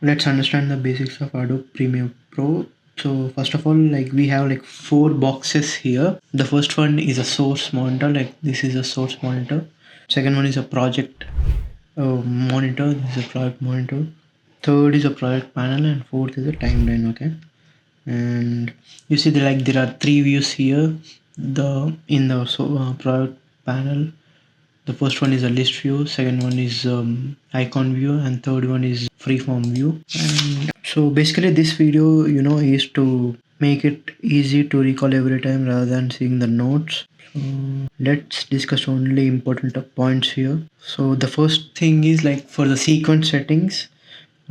Let's understand the basics of Adobe Premiere Pro. So first of all, like we have like 4 boxes here. The first one is a source monitor, like this is a source monitor. Second one is a project monitor, this is a project monitor. Third is a project panel, and fourth is a timeline. Okay, and you see the like there are 3 views here. The in the product panel, the first one is a list view, second one is icon view, and third one is freeform view. And so basically this video, is to make it easy to recall every time rather than seeing the notes. So let's discuss only important points here. So the first thing is like for the sequence settings,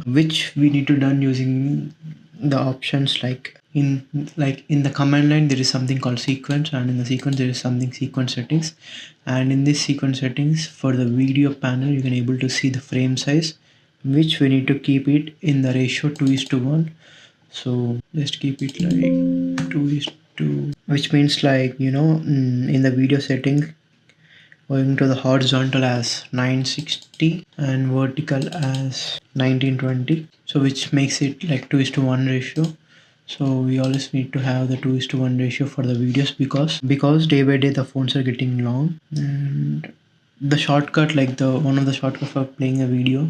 which we need to done using the options in the command line. There is something called sequence, and in the sequence there is something sequence settings. And in this sequence settings for the video panel, you can able to see the frame size, which we need to keep it in the ratio 2:1. So just keep it like 2:2, which means like in the video setting, going to the horizontal as 960 and vertical as 1920, so which makes it like 2:1 ratio. So we always need to have the 2:1 ratio for the videos, because day by day the phones are getting long. And the shortcut, like the one of the shortcuts for playing a video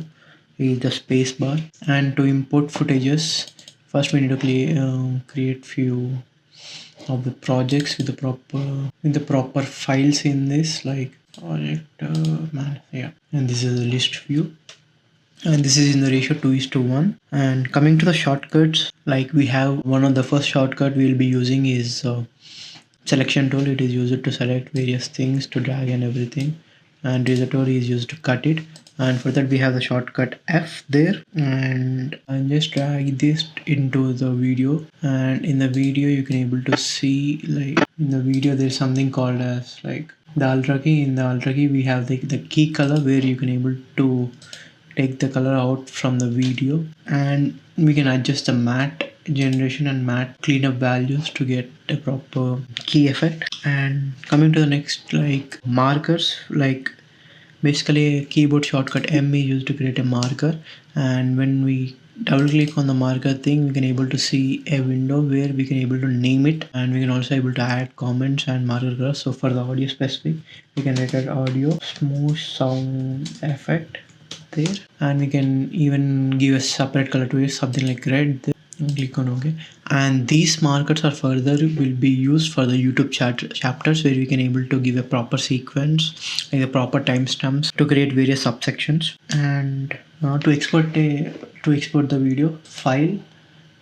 is the space bar. And to import footages, first we need to create few of the projects with the proper files in this, like project yeah, and this is a list view, and this is in the ratio 2:1. And coming to the shortcuts, like we have one of the first shortcut we'll be using is selection tool. It is used to select various things, to drag and everything, and razor tool is used to cut it. And for that we have the shortcut F there, and I just drag this into the video. And in the video you can able to see, like in the video there's something called as like the ultra key. In the ultra key we have the key color, where you can able to take the color out from the video, and we can adjust the matte generation and matte cleanup values to get a proper key effect. And coming to the next, like markers, like basically a keyboard shortcut M is used to create a marker, and when we double click on the marker thing, we can able to see a window where we can able to name it, and we can also able to add comments and marker colors. So for the audio specific, we can write an audio smooth sound effect there, and we can even give a separate color to it, something like red there. Click on OK. And these markers are further will be used for the YouTube chapters, where we can able to give a proper sequence, like the proper timestamps, to create various subsections. And to export the video, file,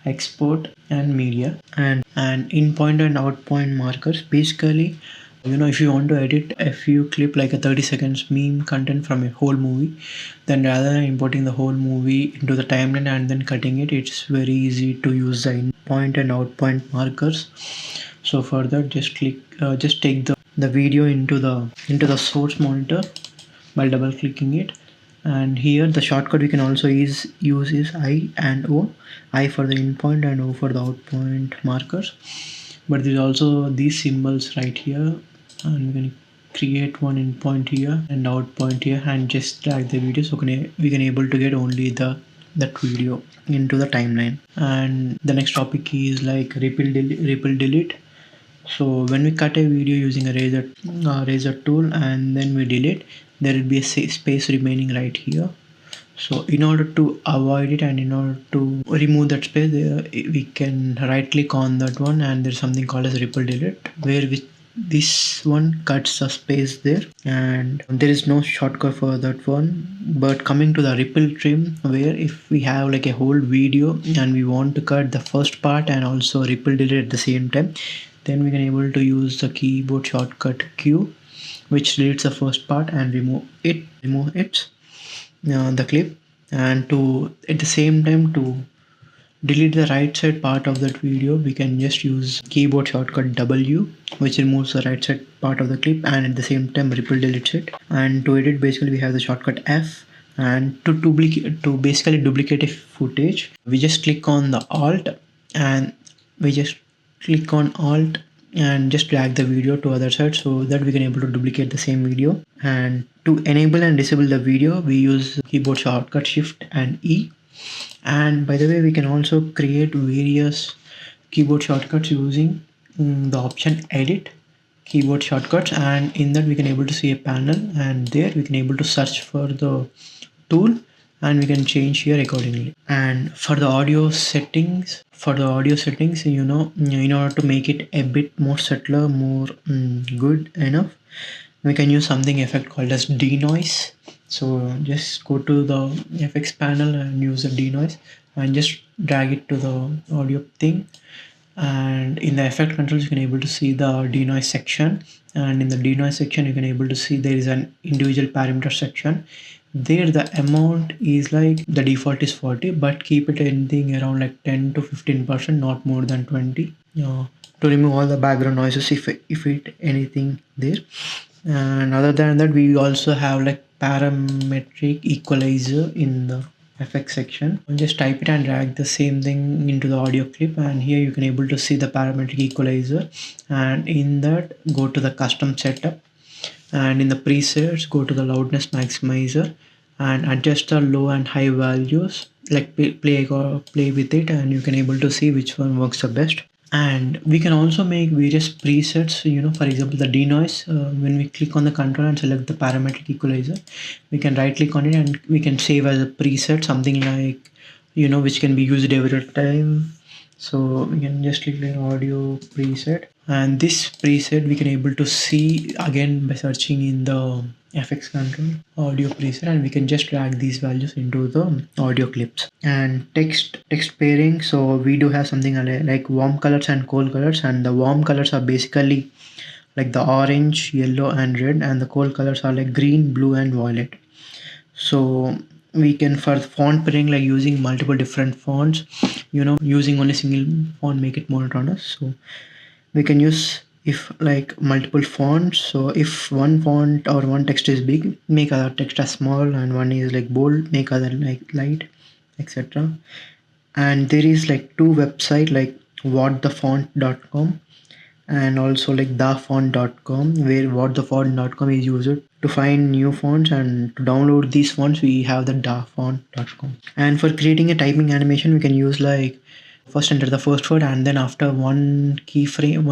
export, and media. And in point and out point markers, basically if you want to edit a few clip, like a 30 seconds meme content from a whole movie, then rather than importing the whole movie into the timeline and then cutting it, it's very easy to use the in point and out point markers. So for that, just take the video into the source monitor by double clicking it. And here the shortcut we can also use is I and O. I for the in point and O for the out point markers. But there's also these symbols right here, and we can create one in point here and out point here, and just drag the video, so we can able to get only that video into the timeline. And the next topic is like ripple delete. So when we cut a video using a razor tool and then we delete, there will be a space remaining right here. So in order to avoid it and in order to remove that space, we can right click on that one, and there's something called as ripple delete, where this one cuts the space there, and there is no shortcut for that one. But coming to the ripple trim, where if we have like a whole video and we want to cut the first part and also ripple delete at the same time, then we can able to use the keyboard shortcut Q, which deletes the first part and remove the clip. And to at the same time to delete the right side part of that video, we can just use keyboard shortcut W, which removes the right side part of the clip and at the same time ripple deletes it. And to edit, basically we have the shortcut F. And to basically duplicate a footage, we just click on the Alt, and just drag the video to other side, so that we can able to duplicate the same video. And to enable and disable the video, we use keyboard shortcut Shift and E. And by the way, we can also create various keyboard shortcuts using the option edit keyboard shortcuts, and in that we can able to see a panel, and there we can able to search for the tool, and we can change here accordingly. And for the audio settings, in order to make it a bit more subtler, more good enough, we can use something effect called as denoise. So just go to the effects panel and use the denoise and just drag it to the audio thing, and in the effect controls you can able to see the denoise section, and in the denoise section you can able to see there is an individual parameter section. There the amount is like the default is 40, but keep it anything around like 10 to 15%, not more than 20, to remove all the background noises if it anything there. And other than that, we also have like parametric equalizer in the effects section. Just type it and drag the same thing into the audio clip, and here you can able to see the parametric equalizer, and in that go to the custom setup, and in the presets go to the loudness maximizer and adjust the low and high values, like play with it, and you can able to see which one works the best. And we can also make various presets, for example the denoise. When we click on the control and select the parametric equalizer, we can right click on it and we can save as a preset, something like which can be used every time. So we can just click the audio preset, and this preset we can able to see again by searching in the FX control audio preset, and we can just drag these values into the audio clips. And text pairing, so we do have something like warm colors and cold colors, and the warm colors are basically like the orange, yellow and red, and the cold colors are like green, blue and violet. So we can, for font pairing, like using multiple different fonts, using only single font make it monotonous. So we can use if like multiple fonts. So if one font or one text is big, make other text as small, and one is like bold, make other like light, etc. And there is like two website like whatthefont.com and also like thefont.com, where whatthefont.com is used to find new fonts, and to download these fonts we have the thefont.com. And for creating a typing animation, we can use like first enter the first word, and then after one keyframe,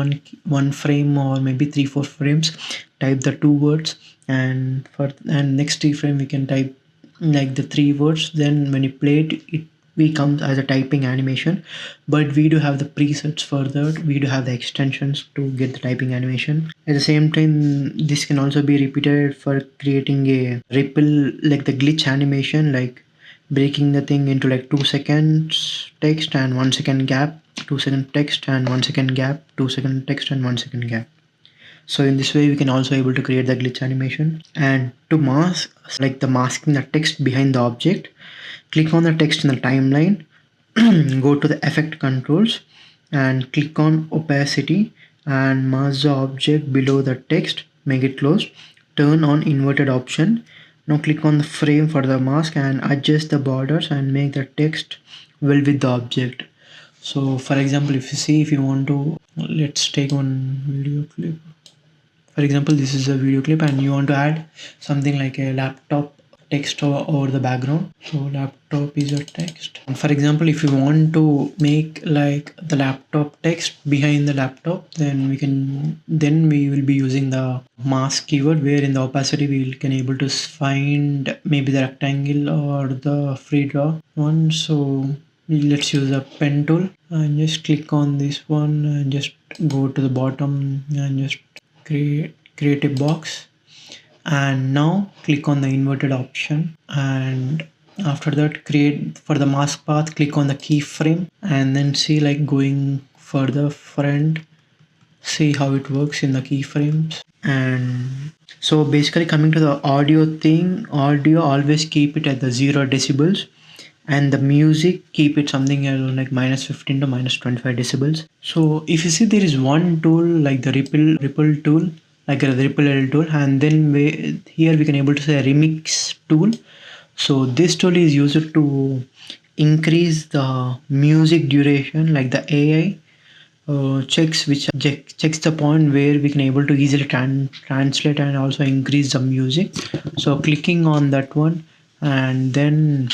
one frame or maybe 3-4 frames, type the 2 words, and next keyframe we can type like the 3 words. Then when you play it, it becomes as a typing animation. But we do have the presets for that, we do have the extensions to get the typing animation. At the same time, this can also be repeated for creating a ripple, like the glitch animation, like breaking the thing into like 2 seconds text and 1 second gap, 2 second text and 1 second gap, 2 second text and 1 second gap. So in this way we can also able to create the glitch animation. And to mask, like the masking the text behind the object, click on the text in the timeline, go to the effect controls and click on opacity and mask the object below the text, make it closed, turn on inverted option. Now click on the frame for the mask and adjust the borders and make the text well with the object. So for example, if you want to, let's take one video clip. For example, this is a video clip and you want to add something like a laptop text over the background. So laptop is a text. And for example, if you want to make like the laptop text behind the laptop, then we will be using the mask keyword, where in the opacity we can able to find maybe the rectangle or the free draw one. So let's use a pen tool and just click on this one and just go to the bottom and just create a box. And now click on the inverted option, and after that create for the mask path, click on the keyframe and then see like going further front, see how it works in the keyframes. And so basically coming to the audio thing, audio always keep it at the 0 decibels, and the music keep it something around like -15 to -25 decibels. So if you see, there is one tool like the ripple tool, like a ripple L tool, and then here we can able to say a remix tool. So this tool is used to increase the music duration, like the AI checks the point where we can able to easily translate and also increase the music. So clicking on that one, and then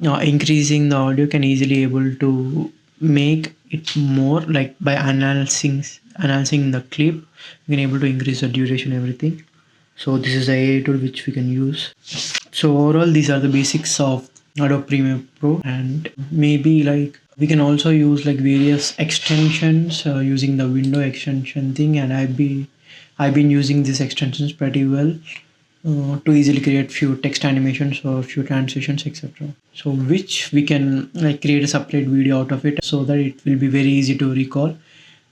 increasing the audio can easily able to make it more like by analyzing the clip, we can able to increase the duration, everything. So this is the AI tool which we can use. So overall, these are the basics of Adobe Premiere Pro, and maybe like we can also use like various extensions using the window extension thing, and I've been using these extensions pretty well to easily create few text animations or few transitions, etc. So which we can like create a separate video out of it so that it will be very easy to recall,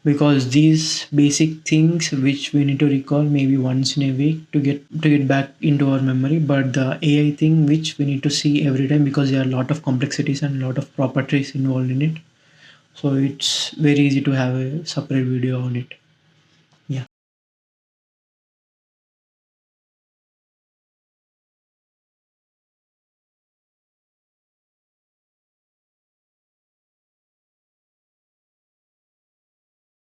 because these basic things which we need to recall maybe once in a week to get back into our memory, but the AI thing which we need to see every time because there are a lot of complexities and a lot of properties involved in it, so it's very easy to have a separate video on it.